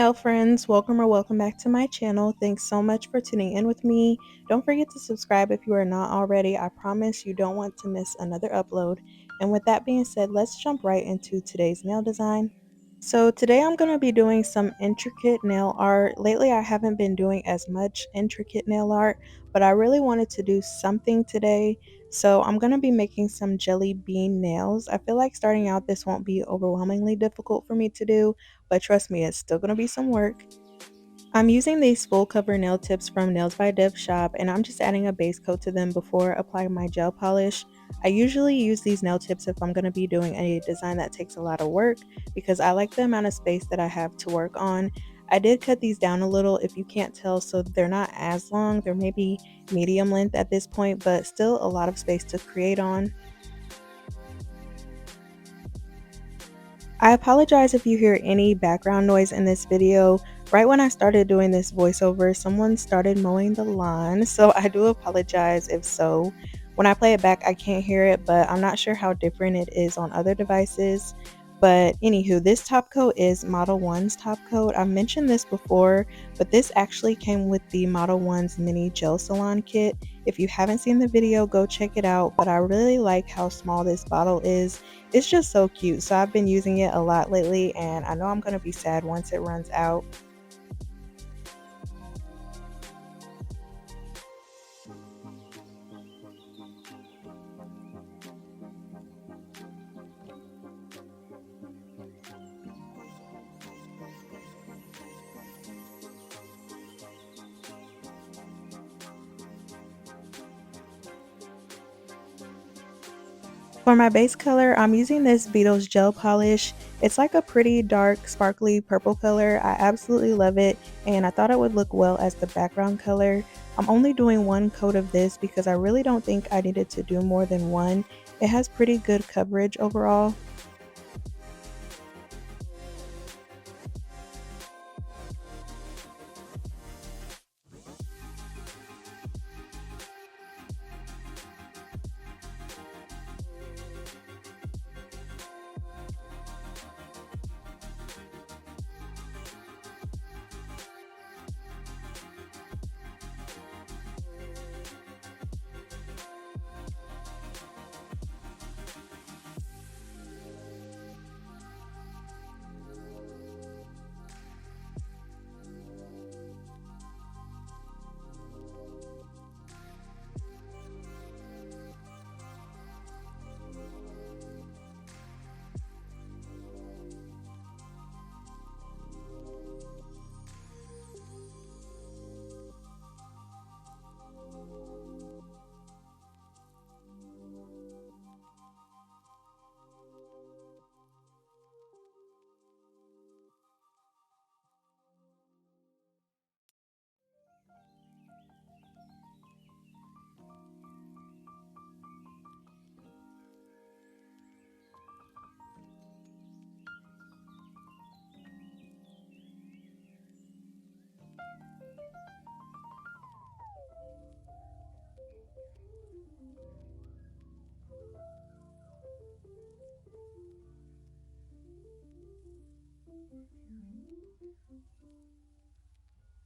Hello friends, welcome or welcome back to my channel. Thanks so much for tuning in with me. Don't forget to subscribe if you are not already. I promise you don't want to miss another upload. And with that being said, let's jump right into today's nail design. So today I'm going to be doing some intricate nail art. Lately I haven't been doing as much intricate nail art, but I really wanted to do something today. So I'm going to be making some jelly bean nails. I feel like starting out this won't be overwhelmingly difficult for me to do, but trust me, it's still going to be some work. I'm using these full cover nail tips from Nails by Dev Shop, and I'm just adding a base coat to them before applying my gel polish. I usually use these nail tips if I'm going to be doing a design that takes a lot of work because I like the amount of space that I have to work on. I did cut these down a little if you can't tell, so they're not as long. They're maybe medium length at this point, but still a lot of space to create on. I apologize if you hear any background noise in this video. Right when I started doing this voiceover, someone started mowing the lawn, so I do apologize if so. When I play it back, I can't hear it, but I'm not sure how different it is on other devices. But anywho, this top coat is Model 1's top coat. I've mentioned this before, but this actually came with the Model 1's mini gel salon kit. If you haven't seen the video, go check it out, but I really like how small this bottle is. It's just so cute, so I've been using it a lot lately, and I know I'm going to be sad once it runs out. For my base color, I'm using this Beetles gel polish. It's like a pretty dark, sparkly purple color. I absolutely love it, and I thought it would look well as the background color. I'm only doing one coat of this because I really don't think I needed to do more than one. It has pretty good coverage overall.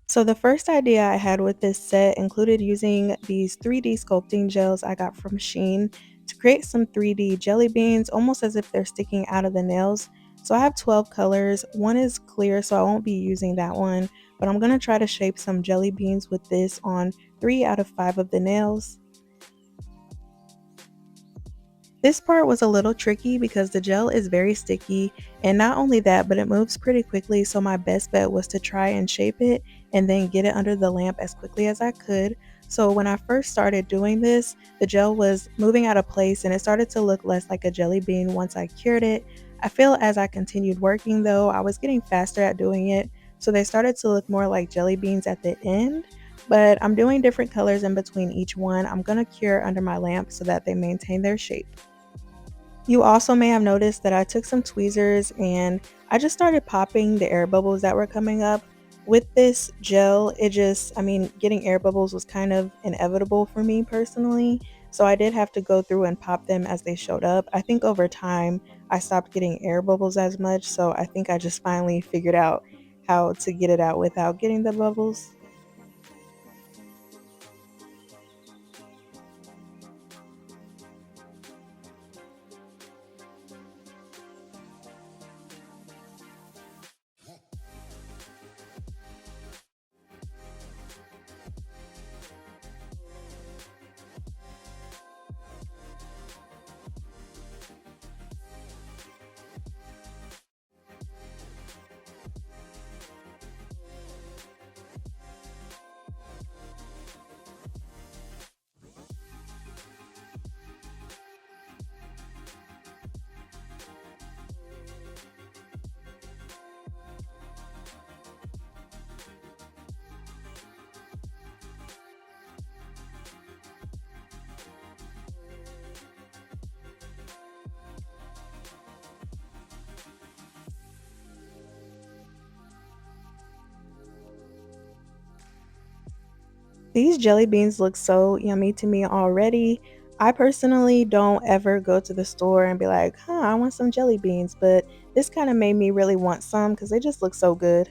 So the first idea I had with this set included using these 3D sculpting gels I got from Shein to create some 3D jelly beans, almost as if they're sticking out of the nails. So I have 12 colors. One is clear, so I won't be using that one, but I'm going to try to shape some jelly beans with this on 3 out of 5 of the nails. This part was a little tricky because the gel is very sticky, and not only that, but it moves pretty quickly, so my best bet was to try and shape it and then get it under the lamp as quickly as I could. So when I first started doing this, the gel was moving out of place and it started to look less like a jelly bean once I cured it. I feel as I continued working though, I was getting faster at doing it, so they started to look more like jelly beans at the end. But I'm doing different colors in between each one. I'm gonna cure under my lamp so that they maintain their shape. You also may have noticed that I took some tweezers and I just started popping the air bubbles that were coming up. With this gel, getting air bubbles was kind of inevitable for me personally. So I did have to go through and pop them as they showed up. I think over time, I stopped getting air bubbles as much. So I think I just finally figured out how to get it out without getting the bubbles. These jelly beans look so yummy to me already. I personally don't ever go to the store and be like, huh, I want some jelly beans, but this kind of made me really want some because they just look so good.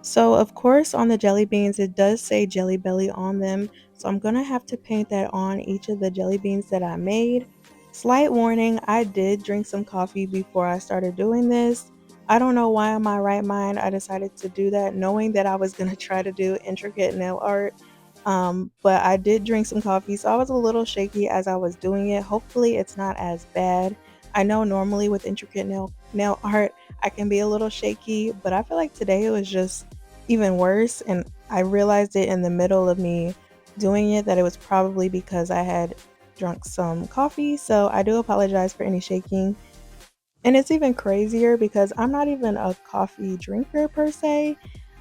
So, of course, on the jelly beans, it does say Jelly Belly on them. So, I'm gonna have to paint that on each of the jelly beans that I made. Slight warning, I did drink some coffee before I started doing this. I don't know why in my right mind I decided to do that, knowing that I was gonna try to do intricate nail art. But I did drink some coffee, so I was a little shaky as I was doing it. Hopefully, it's not as bad. I know normally with intricate nail art, I can be a little shaky, but I feel like today it was just even worse, and I realized it in the middle of me doing it that it was probably because I had drunk some coffee, so I do apologize for any shaking. And it's even crazier because I'm not even a coffee drinker per se.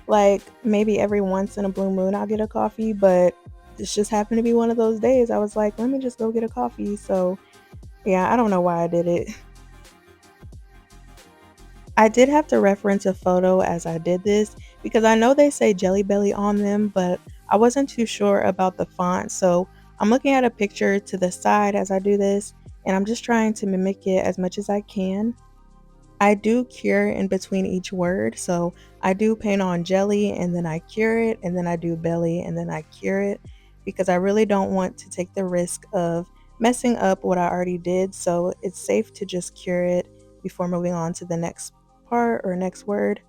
Like, maybe every once in a blue moon I'll get a coffee, but this just happened to be one of those days. I was like, let me just go get a coffee. So, yeah, I don't know why I did it. I did have to reference a photo as I did this because I know they say Jelly Belly on them, but I wasn't too sure about the font. So I'm looking at a picture to the side as I do this, and I'm just trying to mimic it as much as I can. I do cure in between each word. So I do paint on jelly and then I cure it, and then I do belly and then I cure it because I really don't want to take the risk of messing up what I already did. So it's safe to just cure it before moving on to the next part or next word.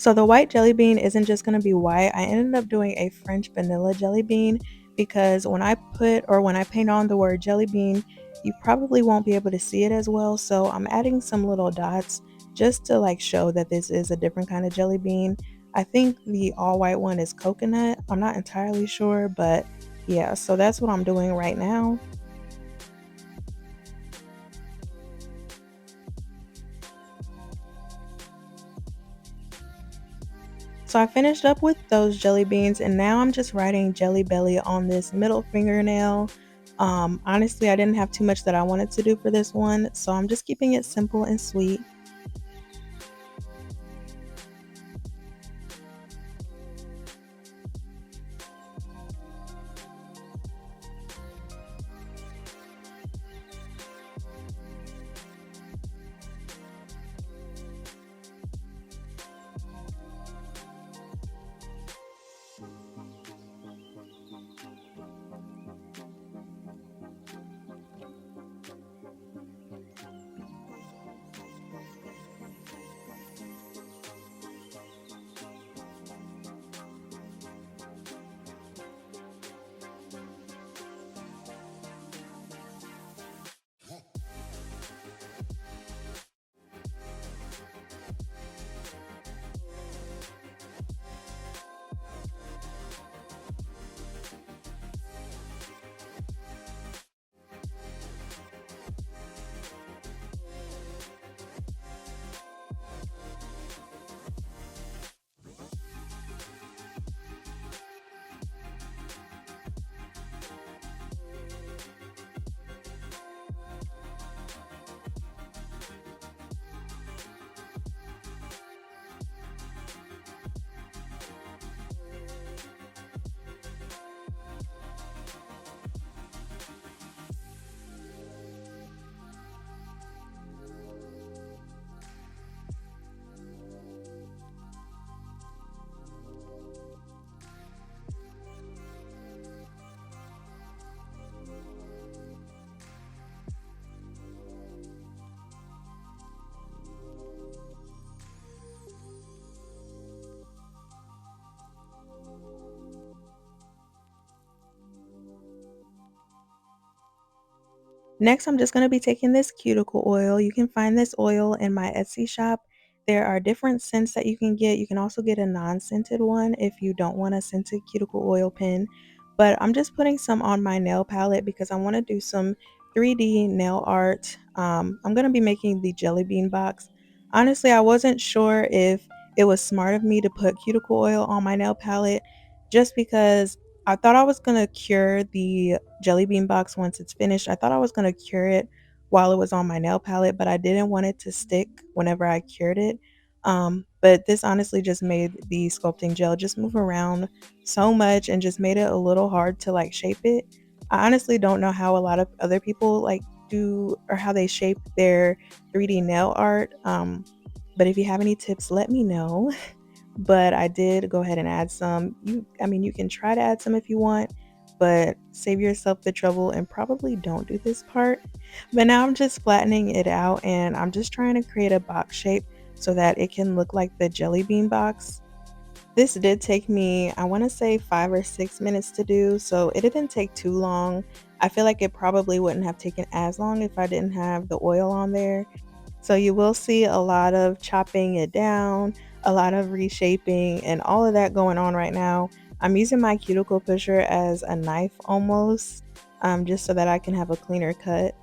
So the white jelly bean isn't just gonna be white. I ended up doing a French vanilla jelly bean because when I paint on the word jelly bean, you probably won't be able to see it as well. So I'm adding some little dots just to like show that this is a different kind of jelly bean. I think the all white one is coconut. I'm not entirely sure, but yeah, so that's what I'm doing right now. So I finished up with those jelly beans and now I'm just writing Jelly Belly on this middle fingernail. Honestly, I didn't have too much that I wanted to do for this one, so I'm just keeping it simple and sweet. Next, I'm just going to be taking this cuticle oil. You can find this oil in my Etsy shop. There are different scents that you can get. You can also get a non-scented one if you don't want a scented cuticle oil pen. But I'm just putting some on my nail palette because I want to do some 3D nail art. I'm going to be making the jelly bean box. Honestly, I wasn't sure if it was smart of me to put cuticle oil on my nail palette just because I thought I was going to cure the jelly bean box once it's finished. I thought I was gonna cure it while it was on my nail palette, but I didn't want it to stick whenever I cured it. But this honestly just made the sculpting gel just move around so much and just made it a little hard to like shape it. I honestly don't know how a lot of other people like do or how they shape their 3D nail art. But if you have any tips, let me know. But I did go ahead and add some. I mean, you can try to add some if you want, but save yourself the trouble and probably don't do this part. But now I'm just flattening it out and I'm just trying to create a box shape so that it can look like the jelly bean box. This did take me, I want to say 5 or 6 minutes to do, so it didn't take too long. I feel like it probably wouldn't have taken as long if I didn't have the oil on there. So you will see a lot of chopping it down, a lot of reshaping, and all of that going on right now. I'm using my cuticle pusher as a knife almost, just so that I can have a cleaner cut.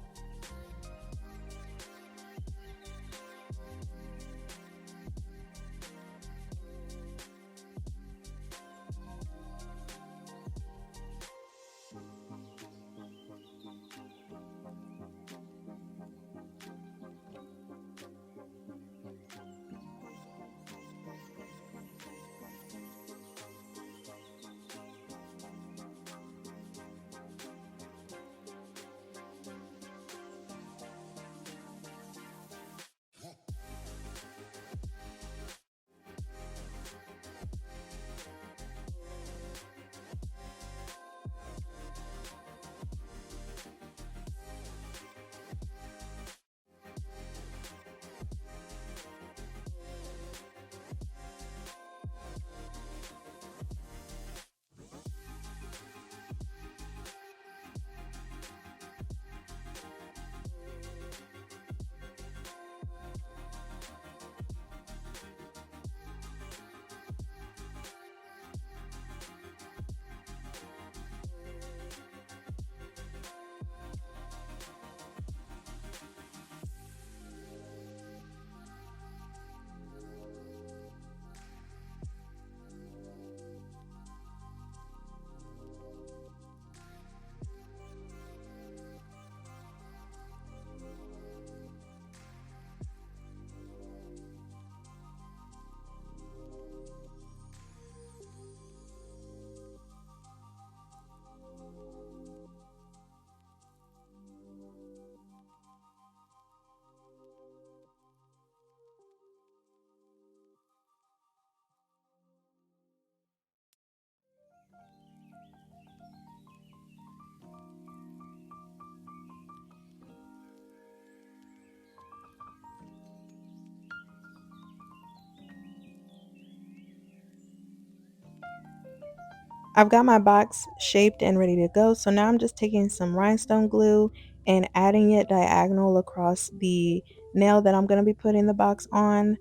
I've got my box shaped and ready to go. So now I'm just taking some rhinestone glue and adding it diagonal across the nail that I'm going to be putting the box on.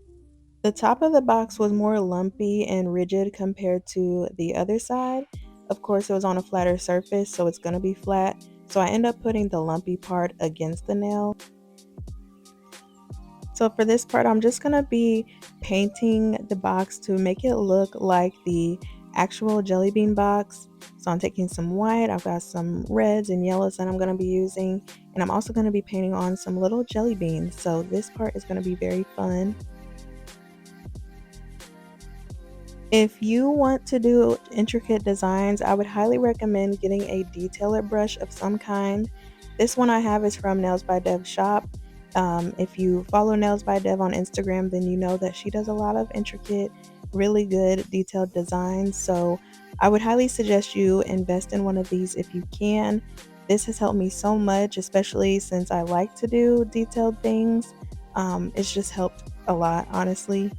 The top of the box was more lumpy and rigid compared to the other side. Of course, it was on a flatter surface, so it's going to be flat. So I end up putting the lumpy part against the nail. So for this part, I'm just going to be painting the box to make it look like the actual jelly bean box. So I'm taking some white, I've got some reds and yellows that I'm going to be using, and I'm also going to be painting on some little jelly beans. So this part is going to be very fun. If you want to do intricate designs, I would highly recommend getting a detailer brush of some kind. This one I have is from Nails by Dev Shop. If you follow Nails by Dev on Instagram, then you know that she does a lot of intricate, really good detailed designs. So I would highly suggest you invest in one of these if you can. This has helped me so much, especially since I like to do detailed things. It's just helped a lot, honestly.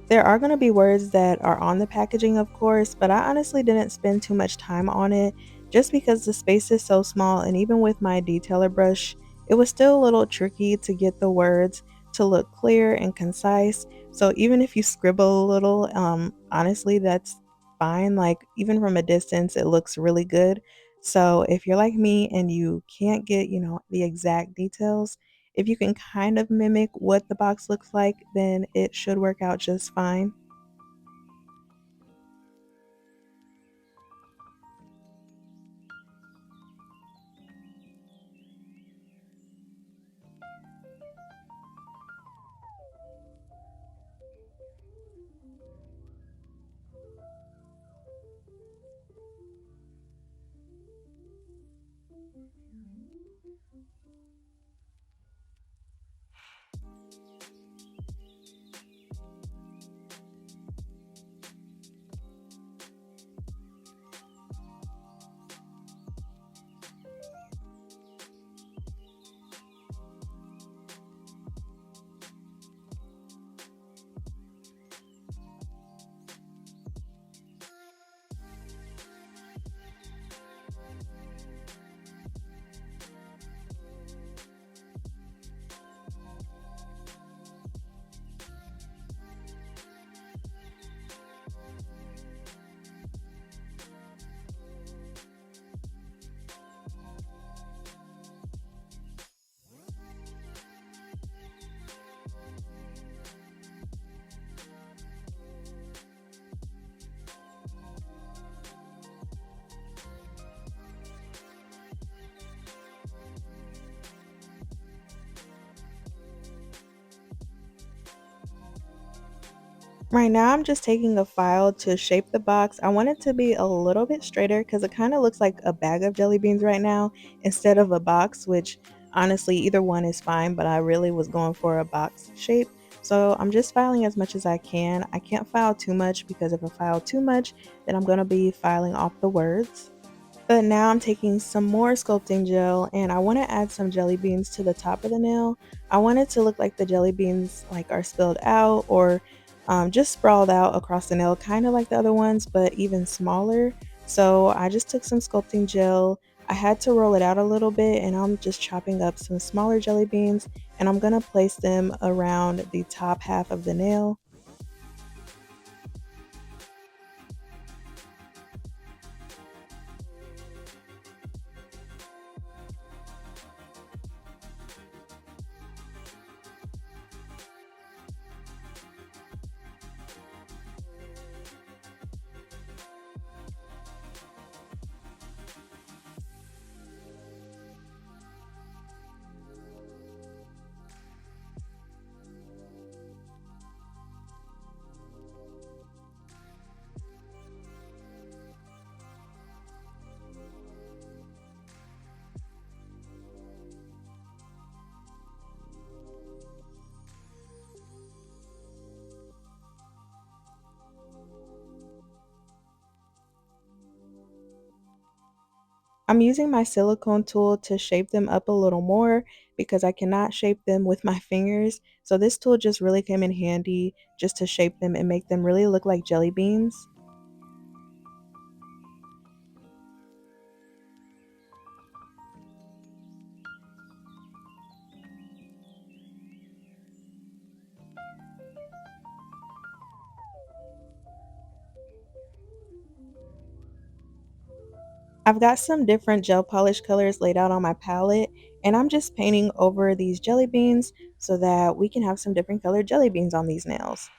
There are going to be words that are on the packaging, of course, but I honestly didn't spend too much time on it just because the space is so small. And even with my detailer brush, it was still a little tricky to get the words to look clear and concise. So even if you scribble a little, honestly, that's fine. Like, even from a distance, it looks really good. So if you're like me and you can't get, the exact details, if you can kind of mimic what the box looks like, then it should work out just fine. Right now, I'm just taking a file to shape the box. I want it to be a little bit straighter because it kind of looks like a bag of jelly beans right now instead of a box, which honestly, either one is fine, but I really was going for a box shape. So I'm just filing as much as I can. I can't file too much because if I file too much, then I'm going to be filing off the words. But now I'm taking some more sculpting gel and I want to add some jelly beans to the top of the nail. I want it to look like the jelly beans like are spilled out or just sprawled out across the nail, kind of like the other ones, but even smaller. So I just took some sculpting gel. I had to roll it out a little bit and I'm just chopping up some smaller jelly beans and I'm going to place them around the top half of the nail. I'm using my silicone tool to shape them up a little more because I cannot shape them with my fingers. So this tool just really came in handy just to shape them and make them really look like jelly beans. I've got some different gel polish colors laid out on my palette and I'm just painting over these jelly beans so that we can have some different colored jelly beans on these nails.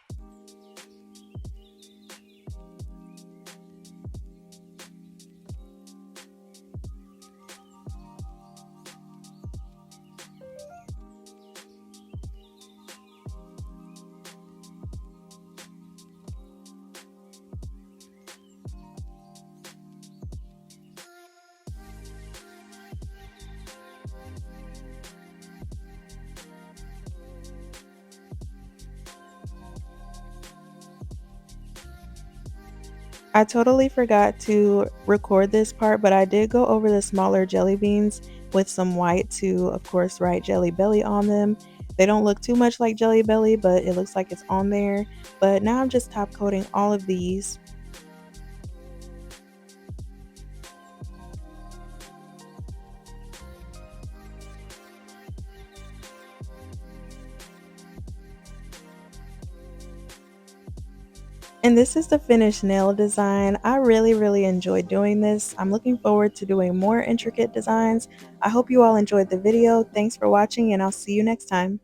I totally forgot to record this part, but I did go over the smaller jelly beans with some white to, of course, write Jelly Belly on them. They don't look too much like Jelly Belly, but it looks like it's on there. But now I'm just top coating all of these. And this is the finished nail design. I really enjoyed doing this. I'm looking forward to doing more intricate designs. I hope you all enjoyed the video. Thanks for watching and I'll see you next time.